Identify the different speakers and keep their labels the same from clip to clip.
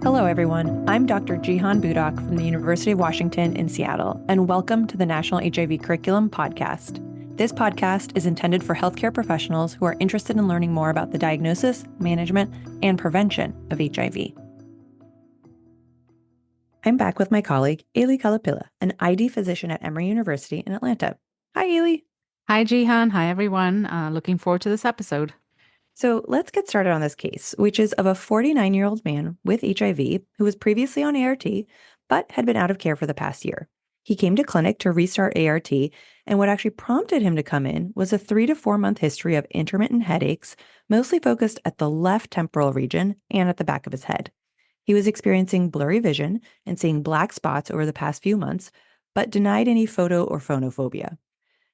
Speaker 1: Hello, everyone. I'm Dr. Jehan Budak from the University of Washington in Seattle, and welcome to the National HIV Curriculum podcast. This podcast is intended for healthcare professionals who are interested in learning more about the diagnosis, management, and prevention of HIV. I'm back with my colleague, Aley Kalapila, an ID physician at Emory University in Atlanta. Hi, Aley.
Speaker 2: Hi, Jehan. Hi, everyone. Looking forward to this episode.
Speaker 1: So let's get started on this case, which is of a 49-year-old man with HIV who was previously on ART, but had been out of care for the past year. He came to clinic to restart ART, and what actually prompted him to come in was a 3 to 4 month history of intermittent headaches, mostly focused at the left temporal region and at the back of his head. He was experiencing blurry vision and seeing black spots over the past few months, but denied any photo or phonophobia.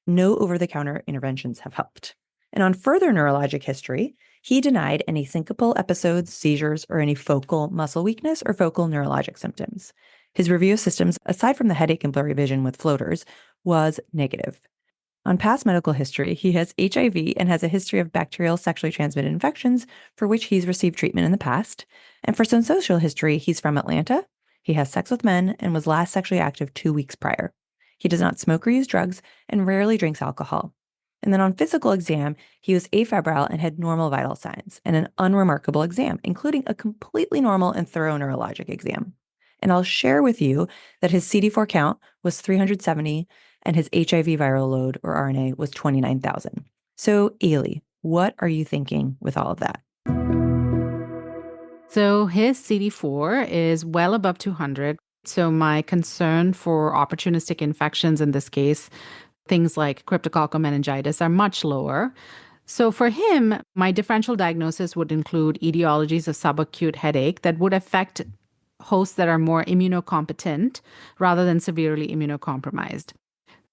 Speaker 1: No over-the-counter interventions have helped. And on further neurologic history, he denied any syncopal episodes, seizures, or any focal muscle weakness or focal neurologic symptoms. His review of systems, aside from the headache and blurry vision with floaters, was negative. On past medical history, he has HIV and has a history of bacterial sexually transmitted infections for which he's received treatment in the past. And for some social history, he's from Atlanta, he has sex with men, and was last sexually active 2 weeks prior. He does not smoke or use drugs and rarely drinks alcohol. And then on physical exam, he was afebrile and had normal vital signs and an unremarkable exam, including a completely normal and thorough neurologic exam. And I'll share with you that his CD4 count was 370 and his HIV viral load or RNA was 29,000. So, Aley, what are you thinking with all of that?
Speaker 2: So his CD4 is well above 200. So my concern for opportunistic infections in this case, things like cryptococcal meningitis, are much lower. So for him, my differential diagnosis would include etiologies of subacute headache that would affect hosts that are more immunocompetent rather than severely immunocompromised.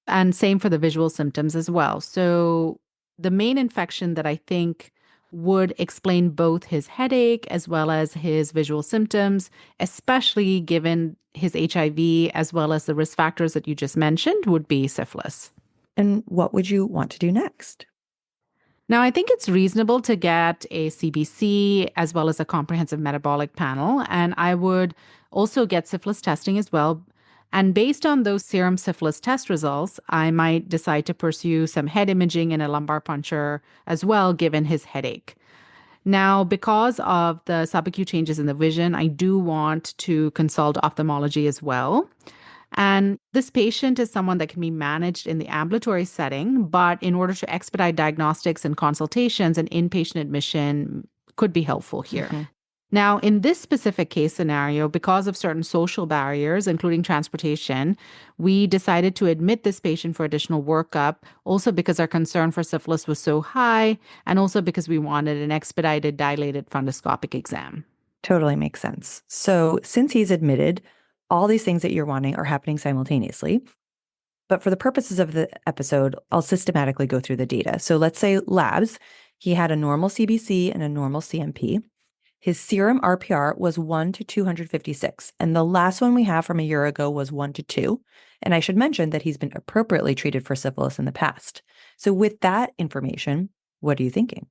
Speaker 2: And same for the visual symptoms as well. So the main infection that I think would explain both his headache as well as his visual symptoms, especially given his HIV as well as the risk factors that you just mentioned, would be syphilis.
Speaker 1: And what would you want to do next?
Speaker 2: Now, I think it's reasonable to get a CBC as well as a comprehensive metabolic panel, and I would also get syphilis testing as well. And based on those serum syphilis test results, I might decide to pursue some head imaging and a lumbar puncture as well, given his headache. Now, because of the subacute changes in the vision, I do want to consult ophthalmology as well. And this patient is someone that can be managed in the ambulatory setting, but in order to expedite diagnostics and consultations, an inpatient admission could be helpful here. Mm-hmm. Now, in this specific case scenario, because of certain social barriers, including transportation, we decided to admit this patient for additional workup, also because our concern for syphilis was so high, and also because we wanted an expedited dilated fundoscopic exam.
Speaker 1: Totally makes sense. So since he's admitted, all these things that you're wanting are happening simultaneously. But for the purposes of the episode, I'll systematically go through the data. So let's say labs, he had a normal CBC and a normal CMP. His serum RPR was 1 to 256, and the last one we have from a year ago was 1 to 2. And I should mention that he's been appropriately treated for syphilis in the past. So with that information, what are you thinking?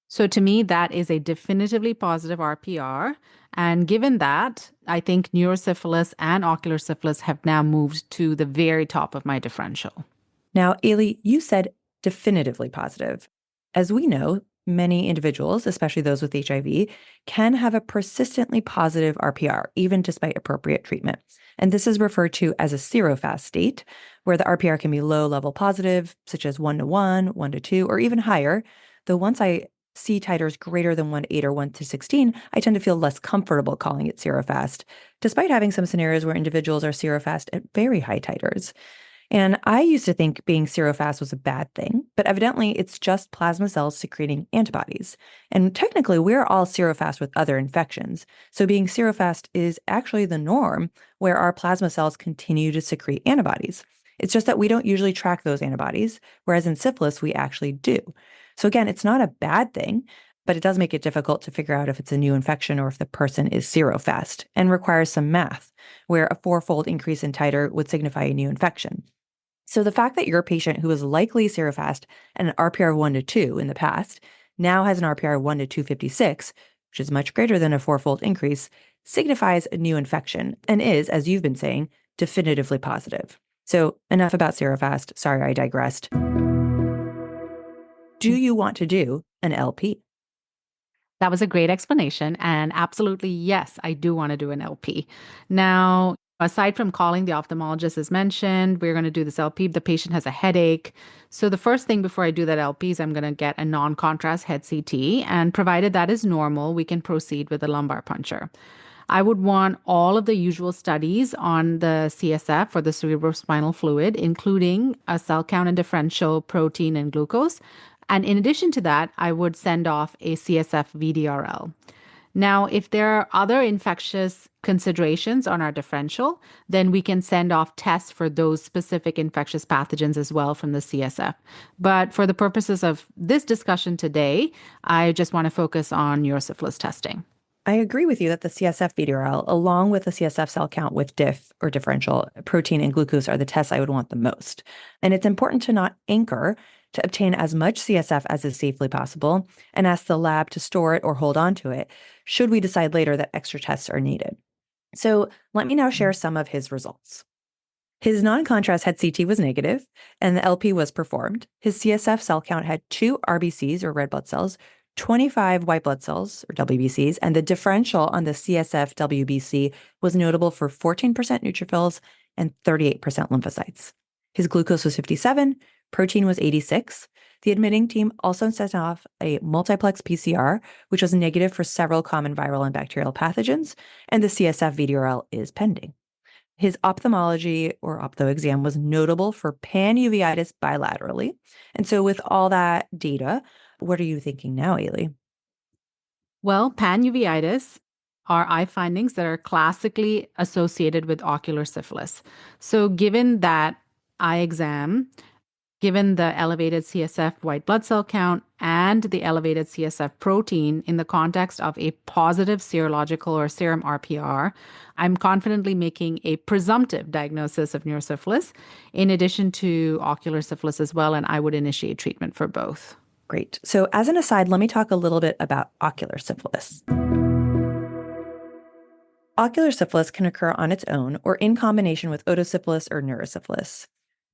Speaker 2: So to me, that is a definitively positive RPR. And given that, I think neurosyphilis and ocular syphilis have now moved to the very top of my differential.
Speaker 1: Now, Aley, you said definitively positive. As we know, many individuals, especially those with HIV, can have a persistently positive RPR, even despite appropriate treatment. And this is referred to as a serofast state, where the RPR can be low-level positive, such as 1 to 1, 1 to 2, or even higher. Though once I see titers greater than 1 to 8 or 1 to 16, I tend to feel less comfortable calling it serofast, despite having some scenarios where individuals are serofast at very high titers. And I used to think being serofast was a bad thing, but evidently it's just plasma cells secreting antibodies. And technically, we're all serofast with other infections. So being serofast is actually the norm, where our plasma cells continue to secrete antibodies. It's just that we don't usually track those antibodies, whereas in syphilis, we actually do. So again, it's not a bad thing, but it does make it difficult to figure out if it's a new infection or if the person is serofast, and requires some math, where a 4-fold increase in titer would signify a new infection. So the fact that your patient who was likely serofast and an RPR of 1 to 2 in the past now has an RPR of 1 to 256 which is much greater than a fourfold increase, signifies a new infection and is, as you've been saying, definitively positive. So enough about serofast. Sorry, I digressed. Do you want to do an LP?
Speaker 2: That was a great explanation. And absolutely, yes, I do want to do an LP. Now, aside from calling the ophthalmologist as mentioned, we're going to do this LP. The patient has a headache. So the first thing before I do that LP is I'm going to get a non-contrast head CT. And provided that is normal, we can proceed with a lumbar puncture. I would want all of the usual studies on the CSF or the cerebrospinal fluid, including a cell count and differential, protein, and glucose. And in addition to that, I would send off a CSF VDRL. Now, if there are other infectious considerations on our differential, then we can send off tests for those specific infectious pathogens as well from the CSF. But for the purposes of this discussion today, I just want to focus on neurosyphilis testing.
Speaker 1: I agree with you that the CSF VDRL, along with the CSF cell count with diff or differential, protein, and glucose are the tests I would want the most. And it's important to not anchor to obtain as much CSF as is safely possible and ask the lab to store it or hold on to it should we decide later that extra tests are needed. So let me now share some of his results. His non-contrast head CT was negative, and the LP was performed. His CSF cell count had 2 RBCs, or red blood cells, 25 white blood cells, or WBCs, and the differential on the CSF WBC was notable for 14% neutrophils and 38% lymphocytes. His glucose was 57, protein was 86. The admitting team also sent off a multiplex PCR, which was negative for several common viral and bacterial pathogens, and the CSF VDRL is pending. His ophthalmology or ophtho exam was notable for panuveitis bilaterally. And so with all that data, what are you thinking now, Aley?
Speaker 2: Well, panuveitis are eye findings that are classically associated with ocular syphilis. So, given that eye exam, given the elevated CSF white blood cell count and the elevated CSF protein in the context of a positive serological or serum RPR, I'm confidently making a presumptive diagnosis of neurosyphilis in addition to ocular syphilis as well, and I would initiate treatment for both.
Speaker 1: Great. So as an aside, let me talk a little bit about ocular syphilis. Ocular syphilis can occur on its own or in combination with otosyphilis or neurosyphilis.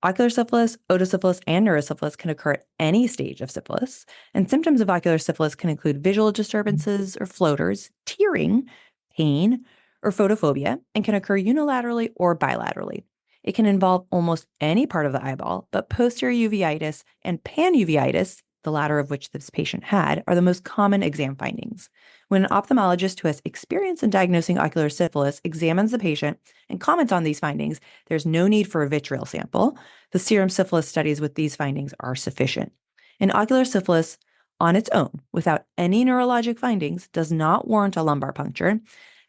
Speaker 1: Ocular syphilis, otosyphilis, and neurosyphilis can occur at any stage of syphilis, and symptoms of ocular syphilis can include visual disturbances or floaters, tearing, pain, or photophobia, and can occur unilaterally or bilaterally. It can involve almost any part of the eyeball, but posterior uveitis and panuveitis, the latter of which this patient had, are the most common exam findings. When an ophthalmologist who has experience in diagnosing ocular syphilis examines the patient and comments on these findings, there's no need for a vitreal sample. The serum syphilis studies with these findings are sufficient. And ocular syphilis on its own, without any neurologic findings, does not warrant a lumbar puncture.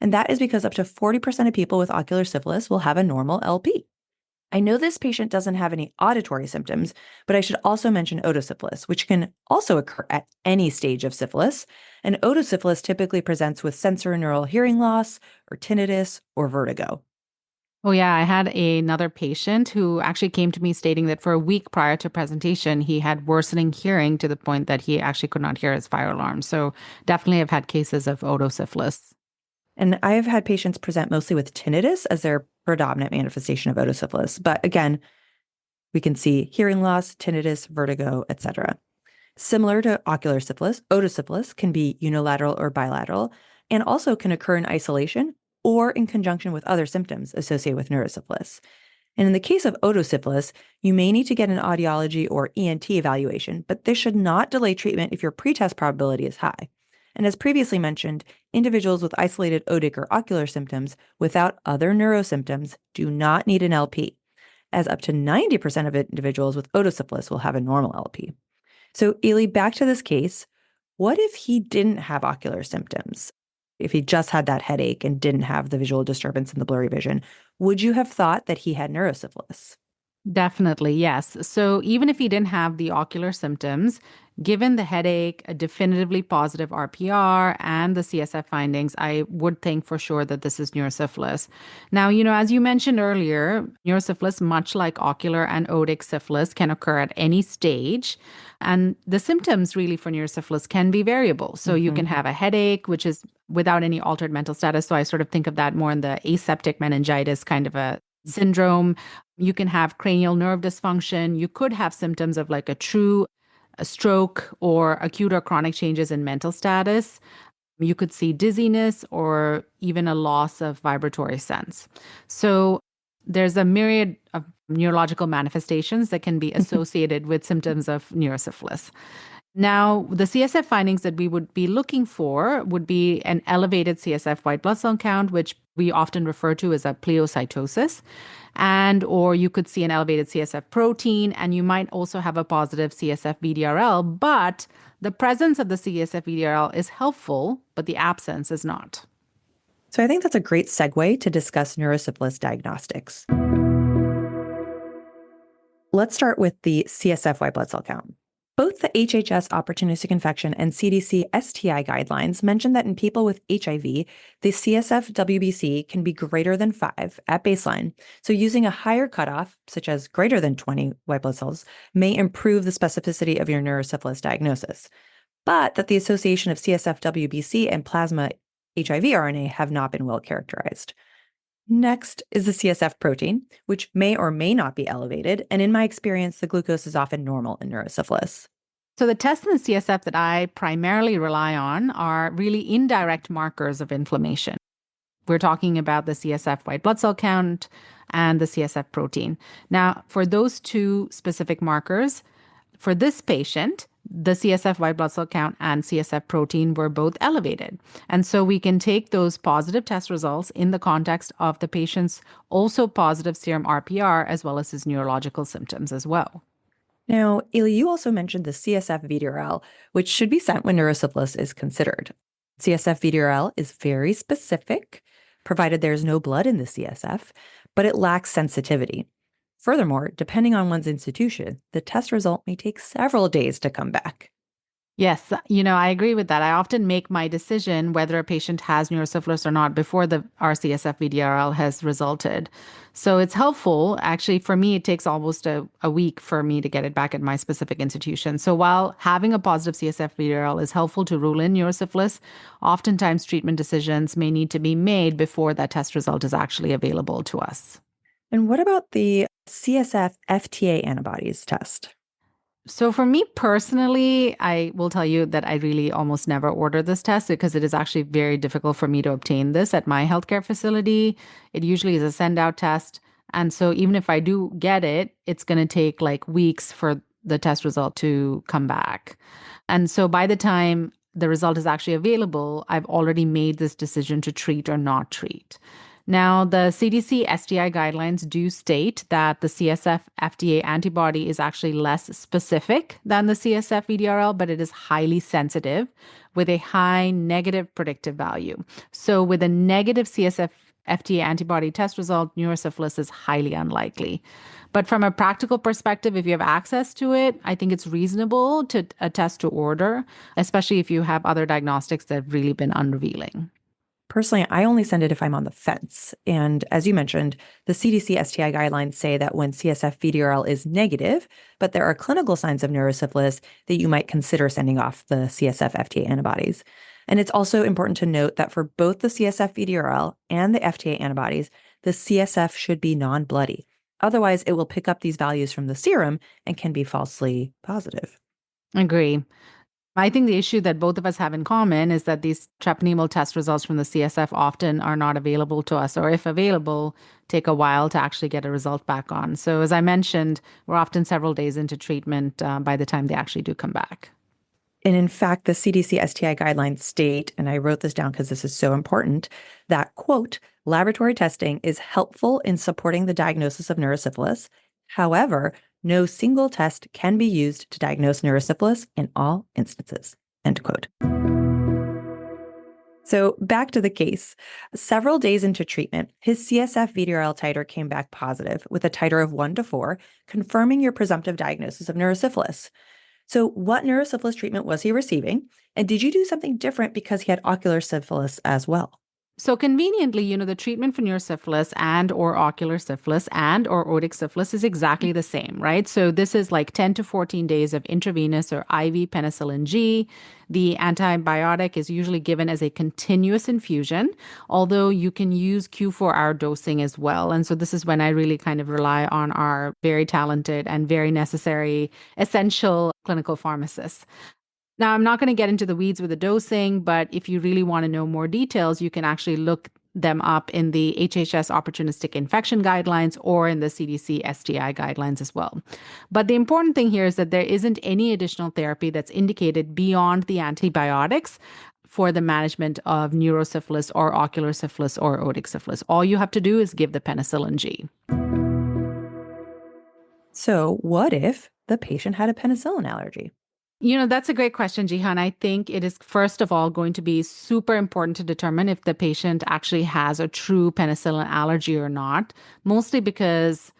Speaker 1: And that is because up to 40% of people with ocular syphilis will have a normal LP. I know this patient doesn't have any auditory symptoms, but I should also mention otosyphilis, which can also occur at any stage of syphilis. And otosyphilis typically presents with sensorineural hearing loss or tinnitus or vertigo.
Speaker 2: Oh, yeah. I had another patient who actually came to me stating that for a week prior to presentation, he had worsening hearing to the point that he actually could not hear his fire alarm. So definitely I've had cases of otosyphilis.
Speaker 1: And I've had patients present mostly with tinnitus as their predominant manifestation of otosyphilis. But again, we can see hearing loss, tinnitus, vertigo, etc. Similar to ocular syphilis, otosyphilis can be unilateral or bilateral and also can occur in isolation or in conjunction with other symptoms associated with neurosyphilis. And in the case of otosyphilis, you may need to get an audiology or ENT evaluation, but this should not delay treatment if your pretest probability is high. And as previously mentioned, individuals with isolated otic or ocular symptoms without other neurosymptoms do not need an LP, as up to 90% of individuals with otosyphilis will have a normal LP. So, Aley, back to this case, what if he didn't have ocular symptoms? If he just had that headache and didn't have the visual disturbance and the blurry vision, would you have thought that he had neurosyphilis?
Speaker 2: Definitely, yes. So even if he didn't have the ocular symptoms, given the headache, a definitively positive RPR, and the CSF findings, I would think for sure that this is neurosyphilis. Now, as you mentioned earlier, neurosyphilis, much like ocular and otic syphilis, can occur at any stage. And the symptoms really for neurosyphilis can be variable. So you can have a headache, which is without any altered mental status. So I sort of think of that more in the aseptic meningitis kind of a syndrome. You can have cranial nerve dysfunction. You could have symptoms of like a stroke or acute or chronic changes in mental status. You could see dizziness or even a loss of vibratory sense. So there's a myriad of neurological manifestations that can be associated with symptoms of neurosyphilis. Now, the CSF findings that we would be looking for would be an elevated CSF white blood cell count, which we often refer to as a pleocytosis, or you could see an elevated CSF protein, and you might also have a positive CSF VDRL, but the presence of the CSF VDRL is helpful, but the absence is not.
Speaker 1: So I think that's a great segue to discuss neurosyphilis diagnostics. Let's start with the CSF white blood cell count. Both the HHS opportunistic infection and CDC STI guidelines mention that in people with HIV, the CSF WBC can be greater than 5 at baseline. So using a higher cutoff, such as greater than 20 white blood cells, may improve the specificity of your neurosyphilis diagnosis. But that the association of CSF WBC and plasma HIV RNA have not been well characterized. Next is the CSF protein, which may or may not be elevated. And in my experience, the glucose is often normal in neurosyphilis.
Speaker 2: So the tests in the CSF that I primarily rely on are really indirect markers of inflammation. We're talking about the CSF white blood cell count and the CSF protein. Now, for those two specific markers, for this patient, the CSF white blood cell count and CSF protein were both elevated. And so we can take those positive test results in the context of the patient's also positive serum RPR as well as his neurological symptoms as well.
Speaker 1: Now, Aley, you also mentioned the CSF VDRL, which should be sent when neurosyphilis is considered. CSF VDRL is very specific, provided there's no blood in the CSF, but it lacks sensitivity. Furthermore, depending on one's institution, the test result may take several days to come back.
Speaker 2: Yes, I agree with that. I often make my decision whether a patient has neurosyphilis or not before the RCSF VDRL has resulted. So it's helpful. Actually, for me, it takes almost a week for me to get it back at my specific institution. So while having a positive CSF VDRL is helpful to rule in neurosyphilis, oftentimes treatment decisions may need to be made before that test result is actually available to us.
Speaker 1: And what about the CSF FTA antibodies test?
Speaker 2: So for me personally, I will tell you that I really almost never order this test because it is actually very difficult for me to obtain this at my healthcare facility. It usually is a send out test. And so even if I do get it, it's going to take like weeks for the test result to come back. And so by the time the result is actually available, I've already made this decision to treat or not treat. Now, the CDC STI guidelines do state that the CSF FDA antibody is actually less specific than the CSF VDRL, but it is highly sensitive with a high negative predictive value. So with a negative CSF FDA antibody test result, neurosyphilis is highly unlikely. But from a practical perspective, if you have access to it, I think it's reasonable to test to order, especially if you have other diagnostics that have really been unrevealing.
Speaker 1: Personally, I only send it if I'm on the fence. And as you mentioned, the CDC STI guidelines say that when CSF VDRL is negative, but there are clinical signs of neurosyphilis, that you might consider sending off the CSF FTA antibodies. And it's also important to note that for both the CSF VDRL and the FTA antibodies, the CSF should be non-bloody. Otherwise, it will pick up these values from the serum and can be falsely positive.
Speaker 2: Agree. I think the issue that both of us have in common is that these treponemal test results from the CSF often are not available to us, or if available, take a while to actually get a result back on. So as I mentioned, we're often several days into treatment by the time they actually do come back.
Speaker 1: And in fact, the CDC STI guidelines state, and I wrote this down because this is so important, that, quote, laboratory testing is helpful in supporting the diagnosis of neurosyphilis. However, no single test can be used to diagnose neurosyphilis in all instances, end quote. So back to the case. Several days into treatment, his CSF VDRL titer came back positive with a titer of 1 to 4, confirming your presumptive diagnosis of neurosyphilis. So, what neurosyphilis treatment was he receiving? And did you do something different because he had ocular syphilis as well?
Speaker 2: So conveniently, the treatment for neurosyphilis and or ocular syphilis and or otic syphilis is exactly the same, right? So this is like 10 to 14 days of intravenous or IV penicillin G. The antibiotic is usually given as a continuous infusion, although you can use Q4-hour dosing as well. And so this is when I really kind of rely on our very talented and very necessary, essential clinical pharmacists. Now, I'm not going to get into the weeds with the dosing, but if you really want to know more details, you can actually look them up in the HHS opportunistic infection guidelines or in the CDC STI guidelines as well. But the important thing here is that there isn't any additional therapy that's indicated beyond the antibiotics for the management of neurosyphilis or ocular syphilis or otic syphilis. All you have to do is give the penicillin G.
Speaker 1: So, what if the patient had a penicillin allergy?
Speaker 2: That's a great question, Jehan. I think it is, first of all, going to be super important to determine if the patient actually has a true penicillin allergy or not, mostly because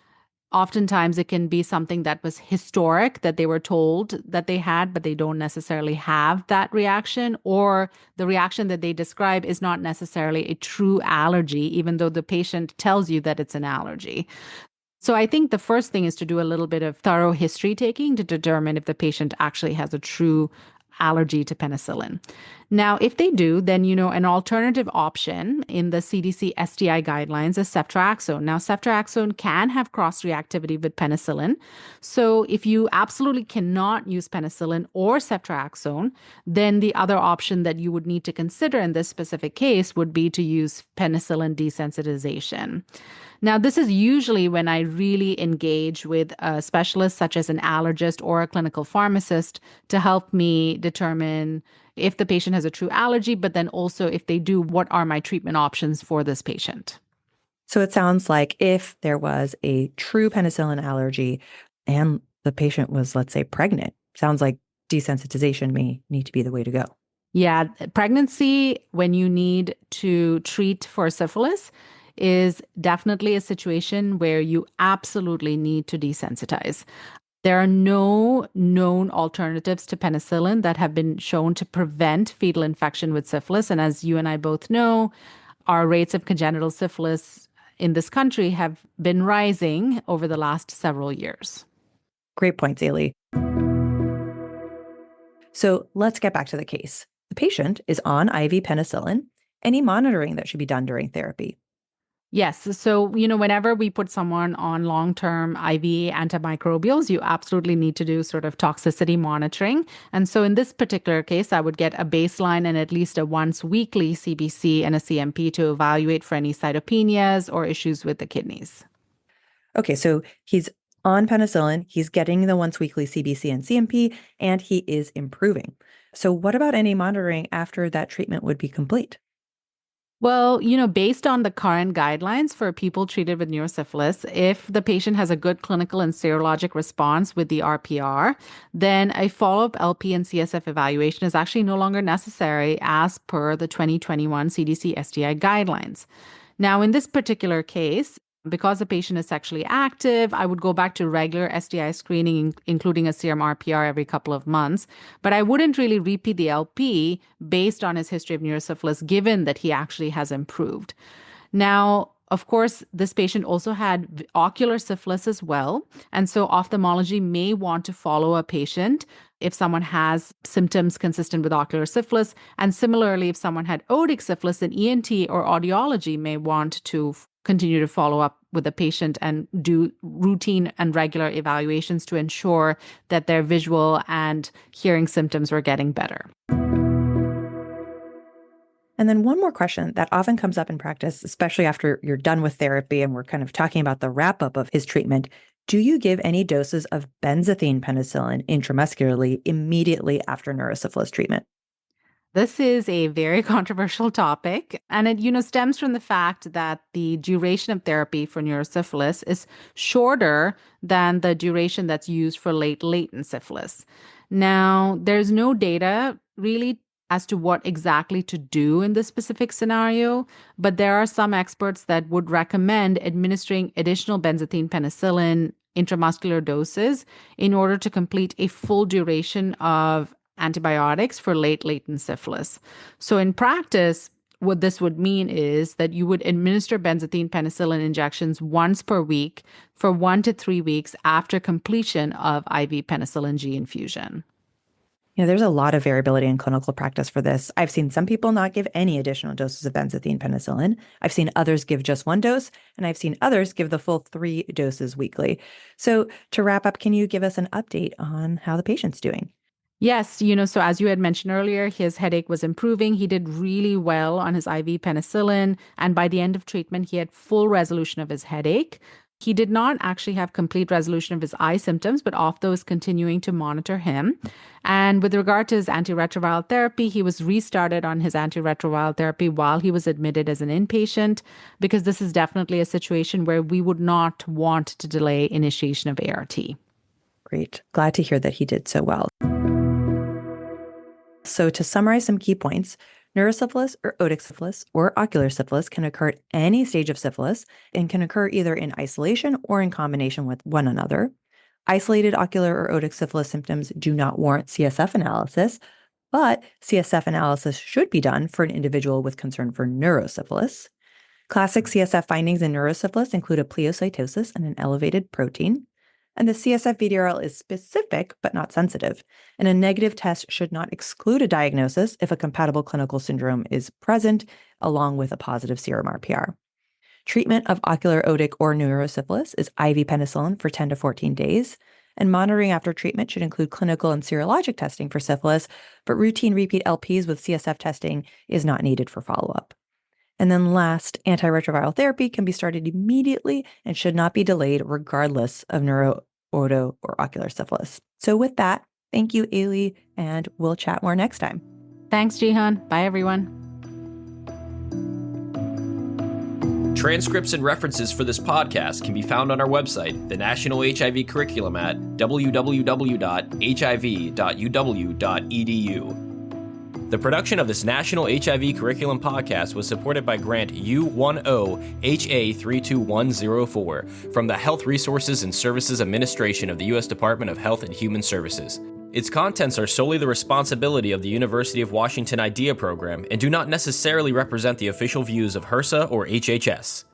Speaker 2: oftentimes it can be something that was historic that they were told that they had, but they don't necessarily have that reaction, or the reaction that they describe is not necessarily a true allergy, even though the patient tells you that it's an allergy. So I think the first thing is to do a little bit of thorough history taking to determine if the patient actually has a true allergy to penicillin. Now, if they do, then, an alternative option in the CDC STI guidelines is ceftriaxone. Now, ceftriaxone can have cross-reactivity with penicillin. So if you absolutely cannot use penicillin or ceftriaxone, then the other option that you would need to consider in this specific case would be to use penicillin desensitization. Now, this is usually when I really engage with a specialist, such as an allergist or a clinical pharmacist, to help me determine if the patient has a true allergy, but then also if they do, what are my treatment options for this patient?
Speaker 1: So, it sounds like if there was a true penicillin allergy and the patient was, let's say, pregnant, sounds like desensitization may need to be the way to go.
Speaker 2: Yeah, pregnancy, when you need to treat for syphilis, is definitely a situation where you absolutely need to desensitize. There are no known alternatives to penicillin that have been shown to prevent fetal infection with syphilis. And as you and I both know, our rates of congenital syphilis in this country have been rising over the last several years.
Speaker 1: Great points, Aley. So let's get back to the case. The patient is on IV penicillin. Any monitoring that should be done during therapy?
Speaker 2: Yes. So, whenever we put someone on long-term IV antimicrobials, you absolutely need to do sort of toxicity monitoring. And so in this particular case, I would get a baseline and at least a once weekly CBC and a CMP to evaluate for any cytopenias or issues with the kidneys.
Speaker 1: Okay, so he's on penicillin, he's getting the once weekly CBC and CMP, and he is improving. So what about any monitoring after that treatment would be complete?
Speaker 2: Well, based on the current guidelines for people treated with neurosyphilis, if the patient has a good clinical and serologic response with the RPR, then a follow-up LP and CSF evaluation is actually no longer necessary as per the 2021 CDC STI guidelines. Now, in this particular case, because the patient is sexually active, I would go back to regular STI screening, including a serum RPR every couple of months. But I wouldn't really repeat the LP based on his history of neurosyphilis, given that he actually has improved. Now, of course, this patient also had ocular syphilis as well. And so ophthalmology may want to follow a patient if someone has symptoms consistent with ocular syphilis. And similarly, if someone had otic syphilis, then ENT or audiology may want to continue to follow up with the patient and do routine and regular evaluations to ensure that their visual and hearing symptoms were getting better.
Speaker 1: And then one more question that often comes up in practice, especially after you're done with therapy and we're kind of talking about the wrap up of his treatment. Do you give any doses of benzathine penicillin intramuscularly immediately after neurosyphilis treatment?
Speaker 2: This is a very controversial topic, and it, stems from the fact that the duration of therapy for neurosyphilis is shorter than the duration that's used for late latent syphilis. Now, there's no data really as to what exactly to do in this specific scenario, but there are some experts that would recommend administering additional benzathine penicillin intramuscular doses in order to complete a full duration of antibiotics for late latent syphilis. So in practice, what this would mean is that you would administer benzathine penicillin injections once per week for 1 to 3 weeks after completion of IV penicillin G infusion.
Speaker 1: There's a lot of variability in clinical practice for this. I've seen some people not give any additional doses of benzathine penicillin. I've seen others give just 1 dose, and I've seen others give the full 3 doses weekly. So to wrap up, can you give us an update on how the patient's doing?
Speaker 2: Yes, so as you had mentioned earlier, his headache was improving. He did really well on his IV penicillin. And by the end of treatment, he had full resolution of his headache. He did not actually have complete resolution of his eye symptoms, but Ophtho is continuing to monitor him. And with regard to his antiretroviral therapy, he was restarted on his antiretroviral therapy while he was admitted as an inpatient, because this is definitely a situation where we would not want to delay initiation of ART.
Speaker 1: Great. Glad to hear that he did so well. So to summarize some key points, neurosyphilis or otic syphilis or ocular syphilis can occur at any stage of syphilis and can occur either in isolation or in combination with one another. Isolated ocular or otic syphilis symptoms do not warrant CSF analysis, but CSF analysis should be done for an individual with concern for neurosyphilis. Classic CSF findings in neurosyphilis include a pleocytosis and an elevated protein. And the CSF VDRL is specific but not sensitive, and a negative test should not exclude a diagnosis if a compatible clinical syndrome is present, along with a positive serum RPR. Treatment of ocular otic or neurosyphilis is IV penicillin for 10 to 14 days, and monitoring after treatment should include clinical and serologic testing for syphilis, but routine repeat LPs with CSF testing is not needed for follow-up. And then last, antiretroviral therapy can be started immediately and should not be delayed regardless of oto, or ocular syphilis. So with that, thank you, Aley, and we'll chat more next time.
Speaker 2: Thanks, Jehan. Bye, everyone.
Speaker 3: Transcripts and references for this podcast can be found on our website, the National HIV Curriculum at www.hiv.uw.edu. The production of this National HIV Curriculum podcast was supported by Grant U10HA32104 from the Health Resources and Services Administration of the U.S. Department of Health and Human Services. Its contents are solely the responsibility of the University of Washington IDEA program and do not necessarily represent the official views of HRSA or HHS.